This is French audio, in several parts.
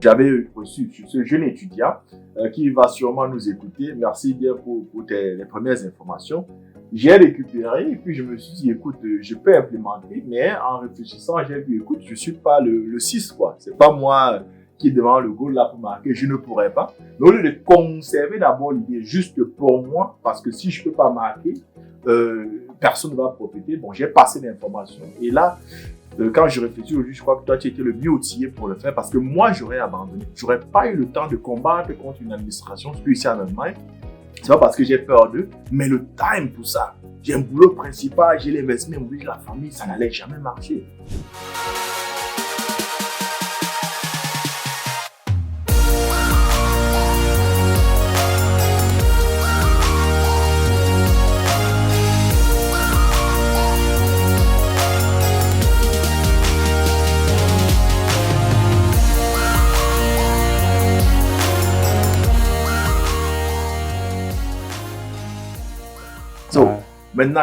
J'avais reçu ce jeune étudiant qui va sûrement nous écouter. Merci bien pour les premières informations. J'ai récupéré et puis je me suis dit, écoute, je peux implémenter, mais en réfléchissant, j'ai vu, écoute, je suis pas le 6, quoi. C'est pas moi qui est devant le goal là pour marquer, je ne pourrais pas. Mais au lieu de conserver d'abord l'idée juste pour moi, parce que si je peux pas marquer, personne ne va profiter. Bon, j'ai passé l'information et là, quand je réfléchis aujourd'hui, je crois que toi, tu étais le mieux outillé pour le faire parce que moi, j'aurais abandonné. J'aurais pas eu le temps de combattre contre une administration, surtout ici en Allemagne. C'est pas parce que j'ai peur d'eux, mais le time pour ça. J'ai un boulot principal, j'ai l'investissement, j'ai la famille, ça n'allait jamais marcher. Maintenant,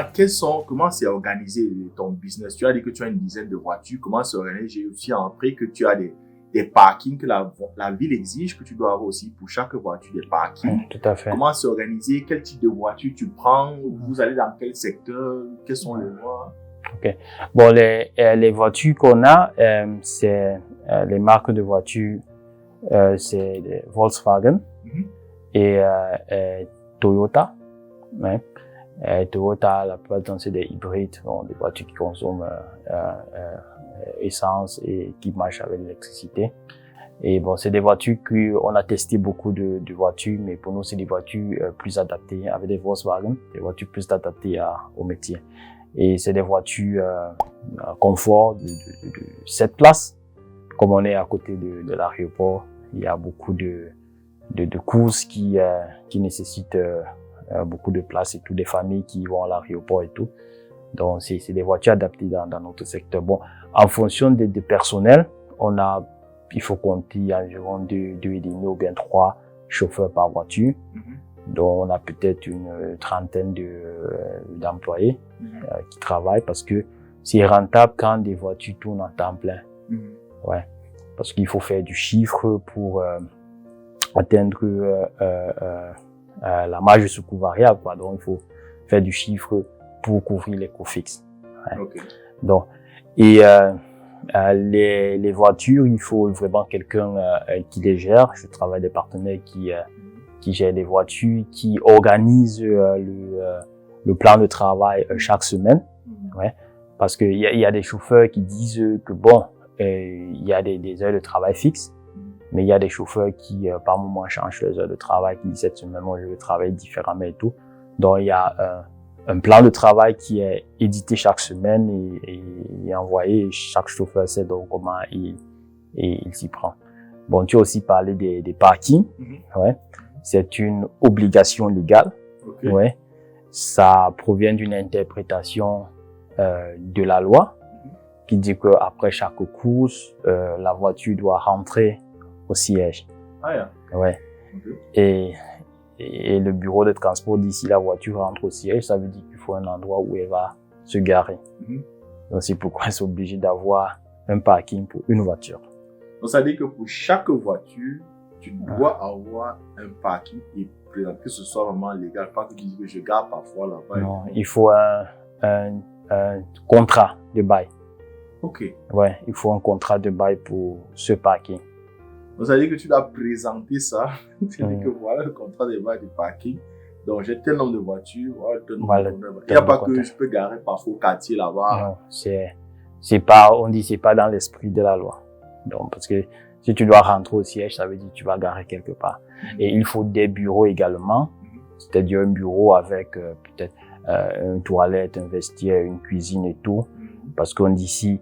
comment c'est organisé ton business? Tu as dit que tu as une dizaine de voitures. Comment c'est organisé? J'ai aussi appris que tu as des parkings que la ville exige que tu dois avoir aussi pour chaque voiture, des parkings. Tout à fait. Comment c'est organisé? Quel type de voiture tu prends? Vous allez dans quel secteur? Quels sont les lois? Ok. Bon, les voitures qu'on a, c'est les marques de voitures, c'est Volkswagen et Toyota. Ouais. Toyota, la plupart c'est des hybrides, des voitures qui consomment essence et qui marchent avec l'électricité. Et bon, c'est des voitures qu'on a testé beaucoup de voitures, mais pour nous c'est des voitures plus adaptées, avec des Volkswagen, des voitures plus adaptées au métier. Et c'est des voitures confort de 7 places. Comme on est à côté de l'aéroport, il y a beaucoup de courses qui nécessitent beaucoup de place et tout, des familles qui vont à l'aéroport et tout. Donc, c'est des voitures adaptées dans notre secteur. Bon, en fonction des personnels, il faut compter environ 2,5 ou bien 3 chauffeurs par voiture. Donc, on a peut-être une trentaine d'employés qui travaillent parce que c'est rentable quand des voitures tournent en temps plein. Ouais. Parce qu'il faut faire du chiffre pour atteindre la marge de secours variable, quoi. Donc, il faut faire du chiffre pour couvrir les coûts fixes. Ouais. Okay. Donc, et les voitures, il faut vraiment quelqu'un qui les gère. Je travaille avec des partenaires qui gèrent les voitures, qui organisent le plan de travail chaque semaine. Ouais. Parce qu'il y a des chauffeurs qui disent que bon, il y a des heures de travail fixes. Mais il y a des chauffeurs qui, par moment, changent leurs heures de travail, qui disent cette semaine, moi, je vais travailler différemment et tout. Donc, il y a un plan de travail qui est édité chaque semaine et envoyé. Chaque chauffeur sait donc comment il s'y prend. Bon, tu as aussi parlé des parkings. Ouais. C'est une obligation légale. Okay. Ouais. Ça provient d'une interprétation de la loi qui dit que après chaque course, la voiture doit rentrer au siège. Ah, yeah. Ouais. Okay. Et le bureau de transport dit si la voiture rentre au siège, ça veut dire qu'il faut un endroit où elle va se garer. Donc c'est pourquoi ils sont obligés d'avoir un parking pour une voiture. Donc ça veut dire que pour chaque voiture, tu dois avoir un parking et que ce soit vraiment légal, pas que tu dises que je gare parfois là-bas. Non, il faut un contrat de bail. Ok. Ouais, il faut un contrat de bail pour ce parking. Donc, ça veut dire que tu dois présenter ça. C'est-à-dire que voilà le contrat de bail de parking. Donc, j'ai tel nombre de voitures. Voilà, il n'y a pas que je peux garer parfois au quartier là-bas. Non, c'est pas dans l'esprit de la loi. Donc, parce que si tu dois rentrer au siège, ça veut dire que tu vas garer quelque part. Et il faut des bureaux également. C'est-à-dire un bureau avec peut-être une toilette, un vestiaire, une cuisine et tout. Parce qu'on dit si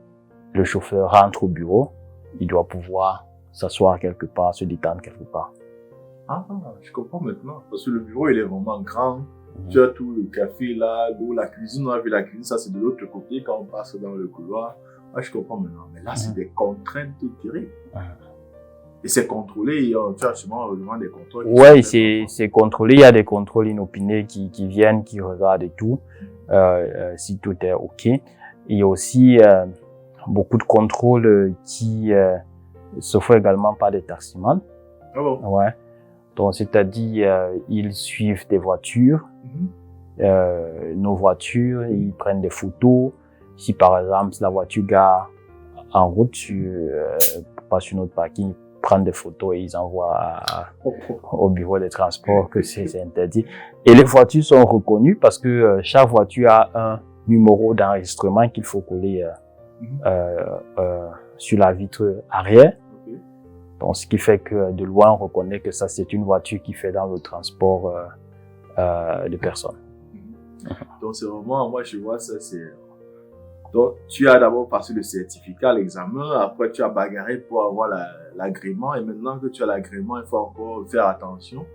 le chauffeur rentre au bureau, il doit pouvoir s'asseoir quelque part, se détendre quelque part. Ah, je comprends maintenant. Parce que le bureau, il est vraiment grand. Tu as tout le café là, l'eau, la cuisine. On a vu la cuisine, ça c'est de l'autre côté quand on passe dans le couloir. Ah, je comprends maintenant. Mais là, c'est des contraintes terribles. Et c'est contrôlé. Tu as sûrement vraiment des contrôles. Ouais, c'est contrôlé. Il y a des contrôles inopinés qui viennent, qui regardent et tout. Si tout est OK. Il y a aussi beaucoup de contrôles qui sauf également par des taximans. Ah bon? Ouais. Donc, c'est-à-dire, ils suivent des voitures, nos voitures, ils prennent des photos. Si par exemple, la voiture gare en route, pas sur notre parking, ils prennent des photos et ils envoient au bureau des transports que c'est interdit. Et les voitures sont reconnues parce que chaque voiture a un numéro d'enregistrement qu'il faut coller sur la vitre arrière. Donc, ce qui fait que de loin, on reconnaît que ça, c'est une voiture qui fait dans le transport de personnes. Donc, c'est vraiment, moi, je vois ça, c'est... Donc, tu as d'abord passé le certificat, l'examen, après tu as bagarré pour avoir l'agrément, et maintenant que tu as l'agrément, il faut encore faire attention.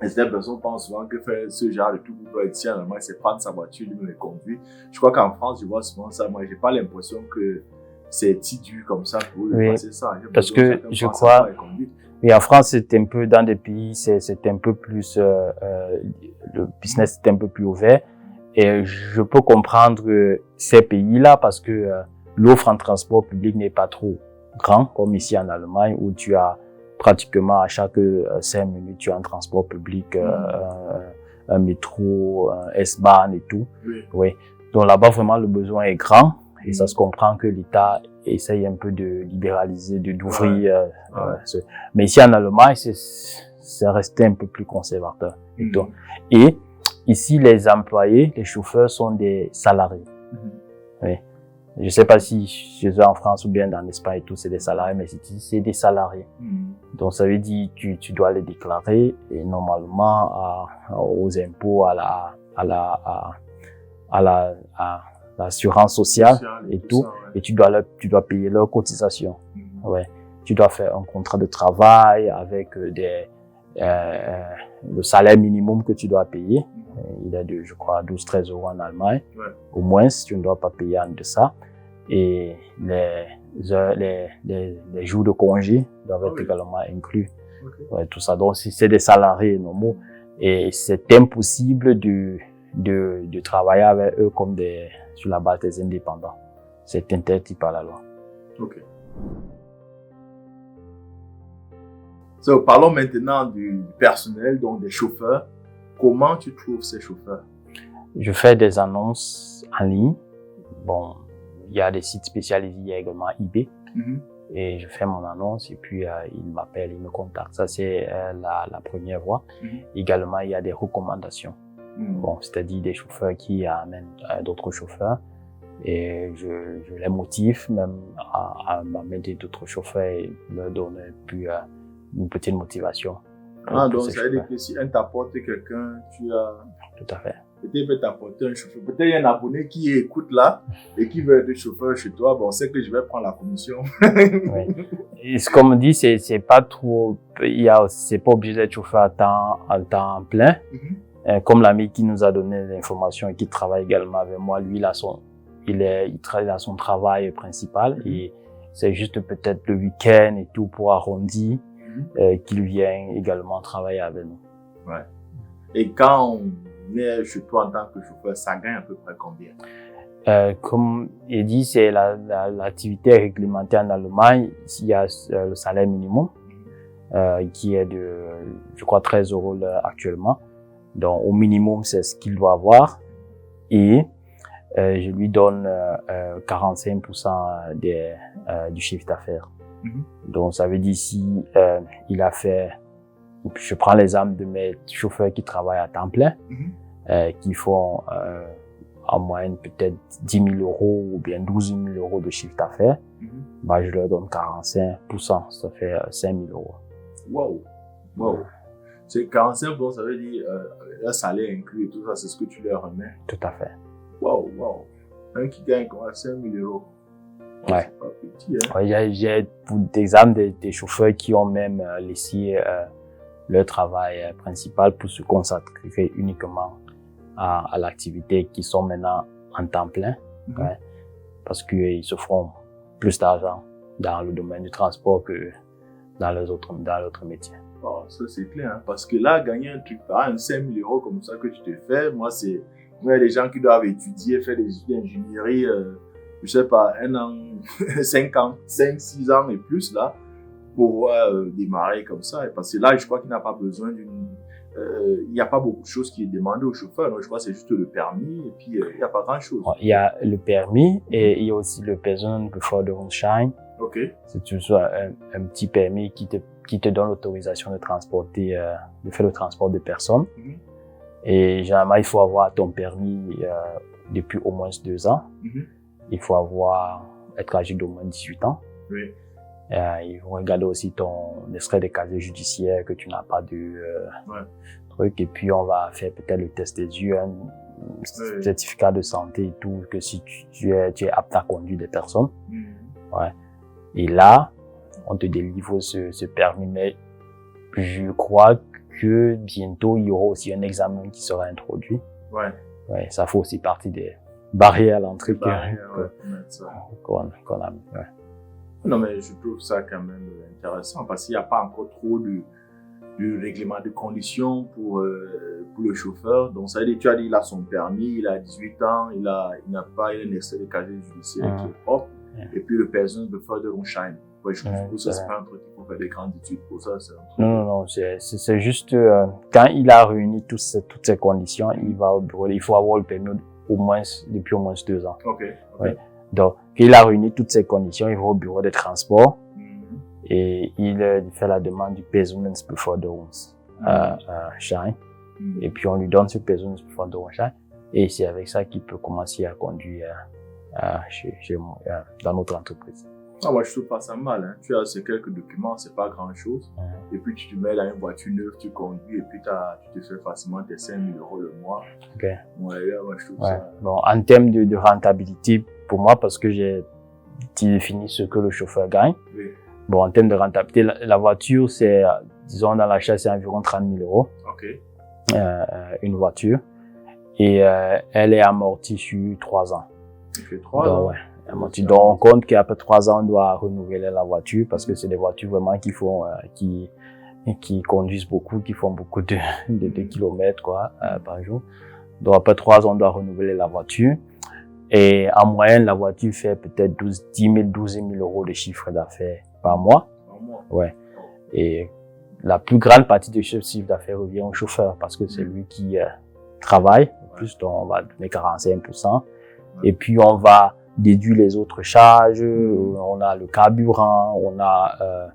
Et certaines personnes pensent souvent que faire ce genre de tout pour être ici, normalement, c'est prendre sa voiture, lui-même les conduire. Je crois qu'en France, je vois souvent ça. Moi, j'ai pas l'impression que c'est si dur comme ça pour eux de passer ça. Parce que je crois, oui, en France, c'est un peu, dans des pays, c'est un peu plus, le business est un peu plus ouvert. Et je peux comprendre ces pays-là parce que l'offre en transport public n'est pas trop grand, comme ici en Allemagne, où tu as pratiquement à chaque 5 minutes, tu as un transport public, un métro, un S-Bahn et tout. Oui. Donc là-bas, vraiment, le besoin est grand. Et ça se comprend que l'État essaye un peu de libéraliser, d'ouvrir. Mais ici en Allemagne, c'est resté un peu plus conservateur. Et ici, les employés, les chauffeurs sont des salariés. Oui. Je sais pas si chez eux en France ou bien dans l'Espagne et tout, c'est des salariés, mais c'est des salariés. Donc ça veut dire que tu dois les déclarer et normalement aux impôts, à l'assurance sociale et tout, ça, et tu dois payer leurs cotisations. Ouais. Tu dois faire un contrat de travail avec le salaire minimum que tu dois payer. Il est de, je crois, 12-13 euros en Allemagne. Au moins, tu ne dois pas payer en deçà. Et les jours de congé doivent être également inclus. Ouais, tout ça. Donc, c'est des salariés normaux. Et c'est impossible de travailler avec eux comme sur la base des indépendants. C'est interdit par la loi. Ok. So, parlons maintenant du personnel, donc des chauffeurs. Comment tu trouves ces chauffeurs? Je fais des annonces en ligne. Bon, il y a des sites spécialisés, il y a également eBay. Et je fais mon annonce et puis ils m'appellent, ils me contactent. Ça, c'est la première voie. Également, il y a des recommandations. Bon, c'est-à-dire des chauffeurs qui amènent d'autres chauffeurs. Et je les motive même à m'amener d'autres chauffeurs et leur donner puis une petite motivation. Donc ça veut dire que si un t'apporte quelqu'un, tu as... Tout à fait. Peut-être peut t'apporter un chauffeur. Peut-être il y a un abonné qui écoute là et qui veut être chauffeur chez toi. Bon, c'est que je vais prendre la commission. Oui. Et comme on dit, c'est pas trop... c'est pas obligé d'être chauffeur à temps plein. Comme l'ami qui nous a donné l'information et qui travaille également avec moi, lui, il travaille dans son travail principal et c'est juste peut-être le week-end et tout pour arrondir qu'il vient également travailler avec nous. Ouais. Et quand on est chez toi en tant que chauffeur, ça gagne à peu près combien? Comme il dit, c'est l'activité réglementée en Allemagne. Il y a le salaire minimum qui est de, je crois, 13 euros actuellement. Donc, au minimum, c'est ce qu'il doit avoir. Et je lui donne 45% du chiffre d'affaires. Donc, ça veut dire si il a fait... Je prends l'exemple de mes chauffeurs qui travaillent à temps plein, qui font en moyenne peut-être 10 000 euros ou bien 12 000 euros de chiffre d'affaires. Bah, je leur donne 45%, ça fait 5 000 euros. Wow. C'est 45%, ça veut dire le salaire inclus et tout ça, c'est ce que tu leur remets. Tout à fait. Wow. Un qui gagne quoi, 5 000 euros. Ouais. C'est pas petit, hein. Ouais, j'ai pour exemple des chauffeurs qui ont même laissé leur travail principal pour se consacrer uniquement à l'activité, qui sont maintenant en temps plein, ouais, parce qu'ils se font plus d'argent dans le domaine du transport que dans l'autre métier. Oh, ça c'est clair, hein, parce que là, gagner un truc par an, 5 000 euros comme ça que tu te fais, moi il y a des gens qui doivent étudier, faire des études d'ingénierie, je sais pas, 1 an, 5 ans, 5, 6 ans et plus là, pouvoir démarrer comme ça. Parce que là, je crois qu'il n'a pas besoin il n'y a pas beaucoup de choses qui est demandé au chauffeur. Donc, je crois que c'est juste le permis et puis il n'y a pas grand-chose. Il y a le permis et il y a aussi le Personenbeförderungsschein. OK. C'est toujours un petit permis qui te donne l'autorisation de transporter, de faire le transport de personnes. Mm-hmm. Et généralement, il faut avoir ton permis depuis au moins 2 ans. Mm-hmm. Il faut être âgé d'au moins 18 ans. Oui. Ils vont regarder aussi ton extrait de casier judiciaire, que tu n'as pas de truc. Et puis, on va faire peut-être le test des yeux, un certificat de santé et tout, que si tu es apte à conduire des personnes. Mm-hmm. Ouais. Et là, on te délivre ce permis. Mais je crois que bientôt, il y aura aussi un examen qui sera introduit. Ouais. Ouais, ça fait aussi partie des barrières à l'entrée qu'on a mis. Ouais. Non, mais je trouve ça quand même intéressant parce qu'il n'y a pas encore trop de règlement de conditions pour le chauffeur. Donc, ça veut dire, tu as dit, il a son permis, il a 18 ans, il a un extrait de casier judiciaire qui est propre. Et puis, le Personenbeförderungsschein. Ouais, je trouve ça, c'est pas un truc qu'il faut faire des grandes études pour ça. Non, c'est juste, quand il a réuni toutes ces conditions, il va au bureau. Il faut avoir le permis depuis au moins 2 ans. OK. Ouais. Donc, il a réuni toutes ces conditions, il va au bureau de transport et il fait la demande du Personenbeförderungsschein. Et puis, on lui donne ce Personenbeförderungsschein et c'est avec ça qu'il peut commencer à conduire chez moi, dans notre entreprise. Ah, moi, je trouve pas ça mal, hein. Tu as ces quelques documents, c'est pas grand chose. Et puis, tu te mets dans une voiture neuve, tu conduis, et puis tu te fais facilement tes 5 000 € le mois. OK. Ouais, moi, je trouve ça. Bon, en termes de rentabilité, pour moi, parce que j'ai défini ce que le chauffeur gagne. Oui. Bon, en termes de rentabilité, la voiture, c'est, disons, dans l'achat, c'est environ 30 000 €. OK. Une voiture. Et, elle est amortie sur 3 ans. OK, 3 ans. Ouais. Donc, on compte qu'après 3 ans, on doit renouveler la voiture parce que c'est des voitures vraiment qui conduisent beaucoup, qui font beaucoup de kilomètres, par jour. Donc, après 3 ans, on doit renouveler la voiture. Et en moyenne, la voiture fait peut-être 12 000 € de chiffre d'affaires par mois. Ouais. Et la plus grande partie de ce chiffre d'affaires revient au chauffeur parce que c'est lui qui travaille. En plus, donc, on va donner 45%. Et puis, on va déduire les autres charges. On a le carburant, on a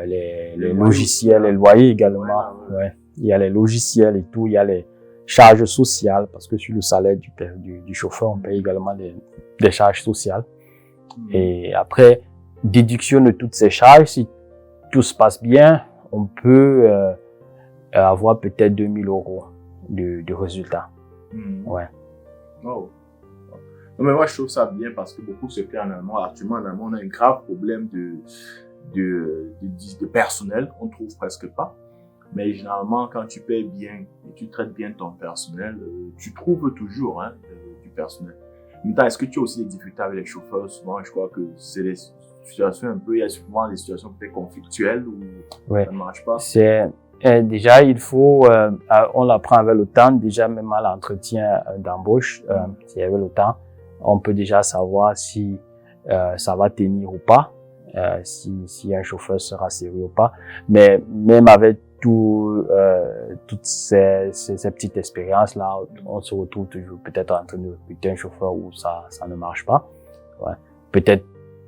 les logiciels, les loyers également. Ouais. Il y a les logiciels et tout. Il y a les charges sociales parce que sur le salaire du chauffeur, on paye également des charges sociales. Et après, déduction de toutes ces charges, si tout se passe bien, on peut avoir peut-être 2 000 € de résultat. Ouais. Oh. Non, mais moi, je trouve ça bien parce que beaucoup se plaignent en Allemagne. Actuellement, en Allemagne, on a un grave problème de personnel. On ne trouve presque pas. Mais généralement, quand tu payes bien et tu traites bien ton personnel, tu trouves toujours du personnel. En même temps, est-ce que tu as aussi des difficultés avec les chauffeurs? Souvent, je crois que c'est des situations il y a souvent des situations peut-être conflictuelles où ça ne marche pas. Déjà, il faut, on l'apprend avec le temps, déjà même à l'entretien d'embauche, s'il y avait le temps, on peut déjà savoir si ça va tenir ou pas, si un chauffeur sera sérieux ou pas. Mais même avec toutes ces petites expériences-là, on se retrouve toujours peut-être en train de recruter un chauffeur où ça ne marche pas. Ouais. Peut-être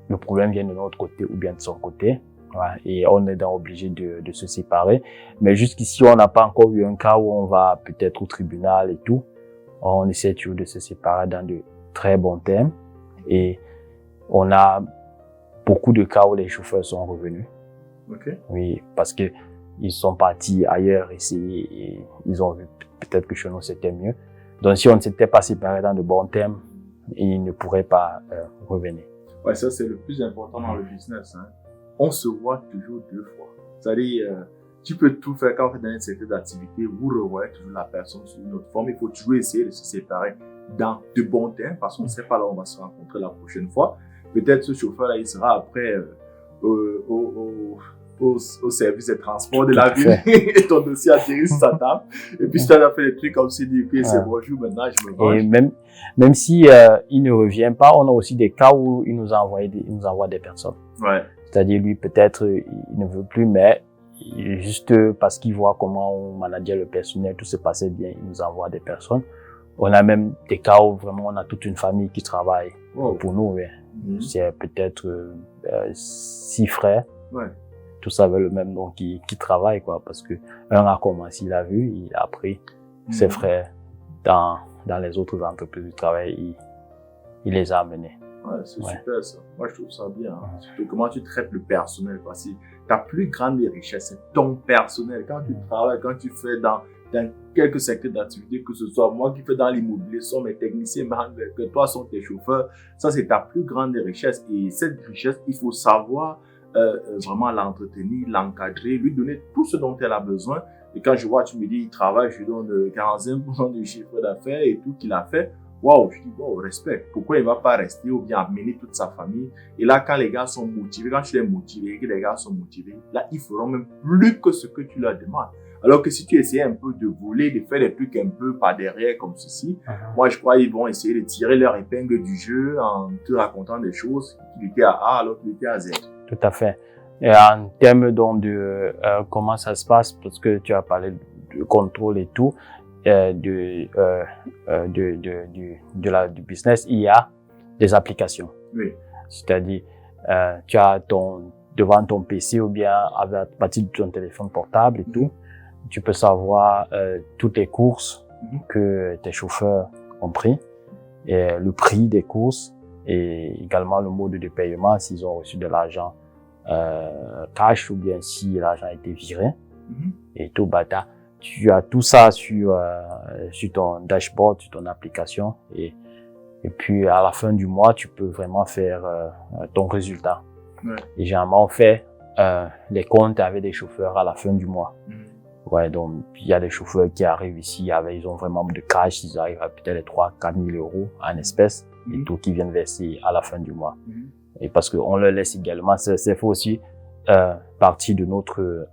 le problème vient de notre côté ou bien de son côté. Ouais. Et on est donc obligé de se séparer. Mais jusqu'ici, on n'a pas encore eu un cas où on va peut-être au tribunal et tout. On essaie toujours de se séparer dans de très bons termes. Et on a beaucoup de cas où les chauffeurs sont revenus. Okay. Oui, parce que ils sont partis ailleurs essayer et ils ont vu peut-être que chez nous c'était mieux. Donc si on ne s'était pas séparés dans de bons termes, ils ne pourraient pas revenir. Ouais, ça c'est le plus important dans le business. Hein. On se voit toujours 2 fois. C'est-à-dire, tu peux tout faire quand on fait dans une certaine activité, vous revoyez toujours la personne sous une autre forme. Il faut toujours essayer de se séparer dans de bons termes parce qu'on ne sait pas là où on va se rencontrer la prochaine fois. Peut-être ce chauffeur-là, il sera après au service des transports de la ville et ton dossier atterrit sur ta table. Et puis, si tu as fait des trucs comme si, ok, c'est bonjour, maintenant, je me venge. Et même si il ne revient pas, on a aussi des cas où il nous envoie des personnes. Ouais. C'est-à-dire, lui, peut-être, il ne veut plus, mais juste parce qu'il voit comment on manageait le personnel, tout se passait bien, il nous envoie des personnes. On a même des cas où vraiment on a toute une famille qui travaille pour nous. Ouais. C'est peut-être 6 frères, tous avec le même nom qui travaillent, quoi, parce que un a commencé, il a vu, il a pris ses frères dans les autres entreprises du travail, il les a amenés. Ouais, c'est super ça. Moi, je trouve ça bien. Hein. Surtout comment tu traites le personnel. Parce que ta plus grande richesse, c'est ton personnel. Quand tu travailles, quand tu fais dans quelques secteurs d'activité, que ce soit moi qui fais dans l'immobilier, sont mes techniciens, que toi sont tes chauffeurs, ça c'est ta plus grande richesse. Et cette richesse, il faut savoir vraiment l'entretenir, l'encadrer, lui donner tout ce dont elle a besoin. Et quand je vois, tu me dis, il travaille, je lui donne 45% du chiffre d'affaires et tout qu'il a fait. Waouh, je dis, wow, respect. Pourquoi il va pas rester ou bien amener toute sa famille? Et là, quand les gars sont motivés, quand tu les motives et que les gars sont motivés, là, ils feront même plus que ce que tu leur demandes. Alors que si tu essayais un peu de voler, de faire des trucs un peu par derrière comme ceci, moi, je crois qu'ils vont essayer de tirer leur épingle du jeu en te racontant des choses qu'il était à A alors qu'il était à Z. Tout à fait. Et en termes donc de comment ça se passe, parce que tu as parlé de contrôle et tout, du business, il y a des applications. Oui. C'est-à-dire, tu as devant ton PC ou bien à partir de ton téléphone portable et tout, tu peux savoir toutes les courses que tes chauffeurs ont pris, et le prix des courses et également le mode de paiement s'ils ont reçu de l'argent cash ou bien si l'argent a été viré et tout. Tu as tout ça sur ton dashboard, sur ton application et puis à la fin du mois, tu peux vraiment faire ton résultat. Ouais. Et généralement, on fait les comptes avec des chauffeurs à la fin du mois. Ouais, donc il y a des chauffeurs qui arrivent ici, ils ont vraiment de cash, ils arrivent à peut-être les 3-4 000 euros en espèces et tout qui viennent verser à la fin du mois. Et parce qu'on leur laisse également, c'est fait aussi partie de notre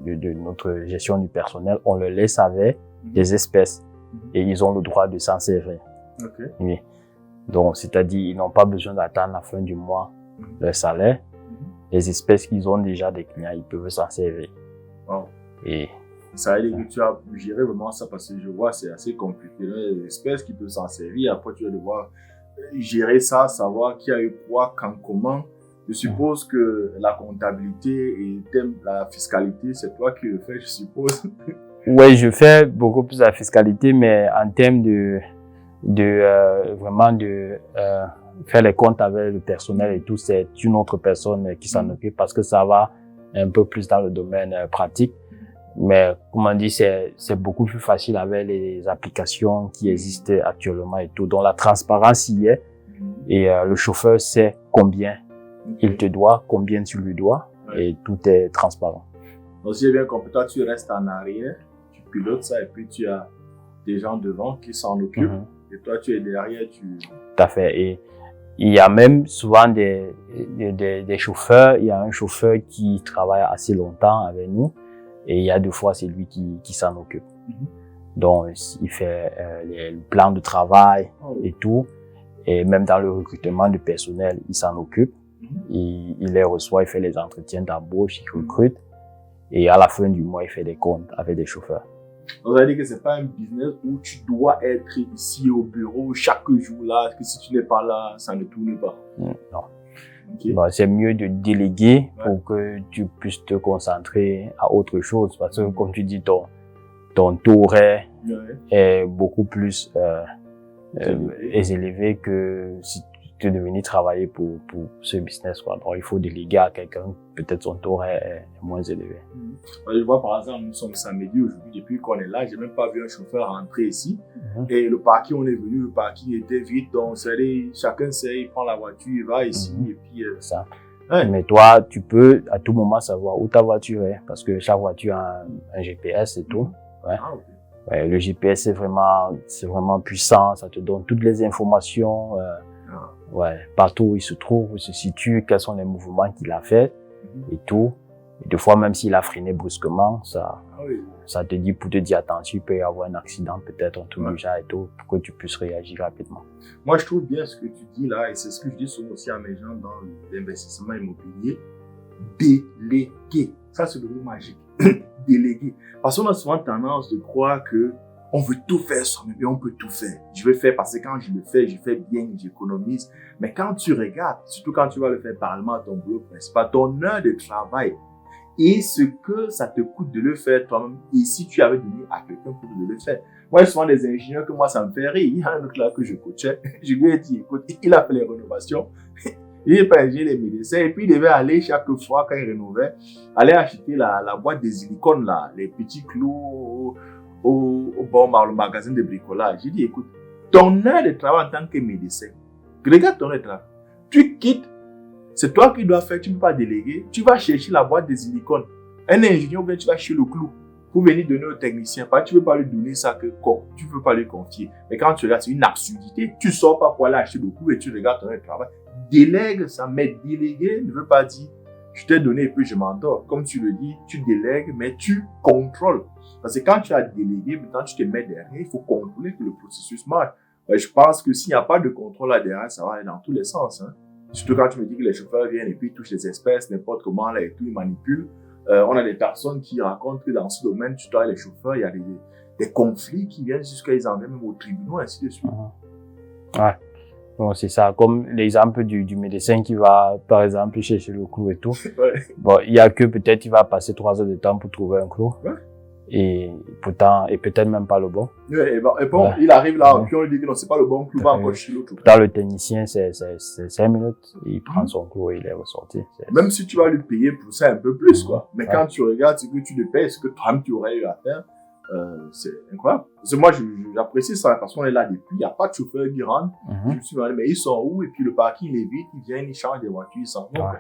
notre gestion du personnel, on le laisse avec des espèces et ils ont le droit de s'en servir. Okay. Oui. Donc, c'est-à-dire, ils n'ont pas besoin d'attendre la fin du mois leur salaire. Les espèces qu'ils ont déjà des clients, ils peuvent s'en servir. Wow. Et ça veut dire que tu as géré vraiment ça parce que je vois c'est assez compliqué. Les espèces qui peuvent s'en servir, après tu vas devoir gérer ça, savoir qui a eu quoi, quand, comment. Je suppose que la comptabilité et la fiscalité, c'est toi qui le fais, je suppose. Oui, je fais beaucoup plus la fiscalité, mais en termes vraiment de faire les comptes avec le personnel et tout, c'est une autre personne qui s'en occupe parce que ça va un peu plus dans le domaine pratique. Mais comme on dit, c'est beaucoup plus facile avec les applications qui existent actuellement et tout. Donc la transparence y est et le chauffeur sait combien il te doit, combien tu lui dois et tout est transparent. Donc si j'ai bien compris, toi tu restes en arrière, tu pilotes ça et puis tu as des gens devant qui s'en occupent et toi tu es derrière, Tout à fait. Et il y a même souvent des chauffeurs, il y a un chauffeur qui travaille assez longtemps avec nous et il y a 2 fois c'est lui qui s'en occupe. Donc il fait les plans de travail et tout et même dans le recrutement du personnel, il s'en occupe. Il les reçoit, il fait les entretiens d'embauche, il recrute et à la fin du mois, il fait des comptes avec des chauffeurs. Donc, ça veut dire que c'est pas un business où tu dois être ici au bureau chaque jour là, que si tu n'es pas là, ça ne tourne pas. Non. Okay. Bon, c'est mieux de déléguer pour que tu puisses te concentrer à autre chose parce que comme tu dis, ton taux horaire est beaucoup plus élevé que si tu devais travailler pour ce business, quoi. Donc, il faut déléguer à quelqu'un, peut-être son taux est moins élevé. Je vois, par exemple, nous sommes samedi aujourd'hui, depuis qu'on est là, j'ai même pas vu un chauffeur rentrer ici. Et le parking, on est venu, le parking était vide, donc chacun sait, il prend la voiture, il va ici, et puis... Ça. Ouais. Mais toi, tu peux à tout moment savoir où ta voiture est, parce que chaque voiture a un GPS et tout. Ouais. Ah, okay. Ouais, le GPS, c'est vraiment puissant, ça te donne toutes les informations, ouais, partout où il se trouve, où il se situe, quels sont les mouvements qu'il a fait. et tout. Et des fois, même s'il a freiné brusquement, Oui. ça te dit pour te dire attention, il peut y avoir un accident, peut-être un truc Ouais. du genre et tout, pour que tu puisses réagir rapidement. Moi, je trouve bien ce que tu dis là, et c'est ce que je dis souvent aussi à mes gens dans l'investissement immobilier. Déléguer. Ça, c'est le mot magique. Déléguer. Parce qu'on a souvent tendance de croire que on veut tout faire soi-même et on peut tout faire. Je vais faire parce que quand je le fais, je fais bien, j'économise. Mais quand tu regardes, surtout quand tu vas le faire parallèlement à ton boulot principal, ton heure de travail et ce que ça te coûte de le faire toi-même et si tu avais donné à quelqu'un pour de le faire. Moi, j'ai souvent des ingénieurs que moi, ça me fait rire. Il y a un autre là que je coachais. Je lui ai dit, écoute, il a fait les rénovations. Il n'est pas ingénieur des médecins. Et puis, il devait aller chaque fois, quand il rénovait, aller acheter la boîte des silicones, là, les petits clous le magasin de bricolage. J'ai dit, écoute, ton heure de travail en tant que médecin, regarde ton heure de travail. Tu quittes, c'est toi qui dois faire, tu ne peux pas déléguer. Tu vas chercher la boîte des silicones. Un ingénieur, ou bien tu vas chercher le clou pour venir donner au technicien. Tu ne peux pas lui donner ça tu ne peux pas lui confier. Mais quand tu regardes, c'est une absurdité. Tu ne sors pas pour aller acheter le clou et tu regardes ton heure de travail. Délègue ça, mais déléguer ne veut pas dire je t'ai donné et puis je m'endors. Comme tu le dis, tu délègues, mais tu contrôles. Parce que quand tu as délégué, maintenant tu te mets derrière, il faut contrôler que le processus marche. Je pense que s'il n'y a pas de contrôle là derrière, ça va aller dans tous les sens. Hein. Surtout quand tu me dis que les chauffeurs viennent et puis ils touchent les espèces, n'importe comment là et tout, ils manipulent. On a des personnes qui racontent que dans ce domaine, tu dois les chauffeurs, il y a des conflits qui viennent jusqu'à ils en viennent même au tribunal, ainsi de suite. Ouais. Bon, c'est ça, comme l'exemple du médecin qui va, par exemple, chercher le clou et tout. Ouais. Bon, il y a que peut-être il va passer 3 heures de temps pour trouver un clou. Ouais. Et pourtant, et peut-être même pas le bon. Ouais, et bon, Ouais. il arrive là, Ouais. puis on lui dit que non, c'est pas le bon clou, va encore chez l'autre. Pourtant, le technicien, c'est 5 minutes, il prend son clou et il est ressorti. Même si tu vas lui payer pour ça un peu plus, quoi. Mais Ouais. quand tu regardes ce que tu le payes, ce que toi-même tu aurais eu à faire, c'est incroyable. Parce que moi, j'apprécie ça parce qu'on est là depuis, il n'y a pas de chauffeur qui rentre. Je me suis demandé, mais ils sont où? Et puis le parking, il est vide, ils viennent, ils changent des voitures, ils s'en vont. Ouais.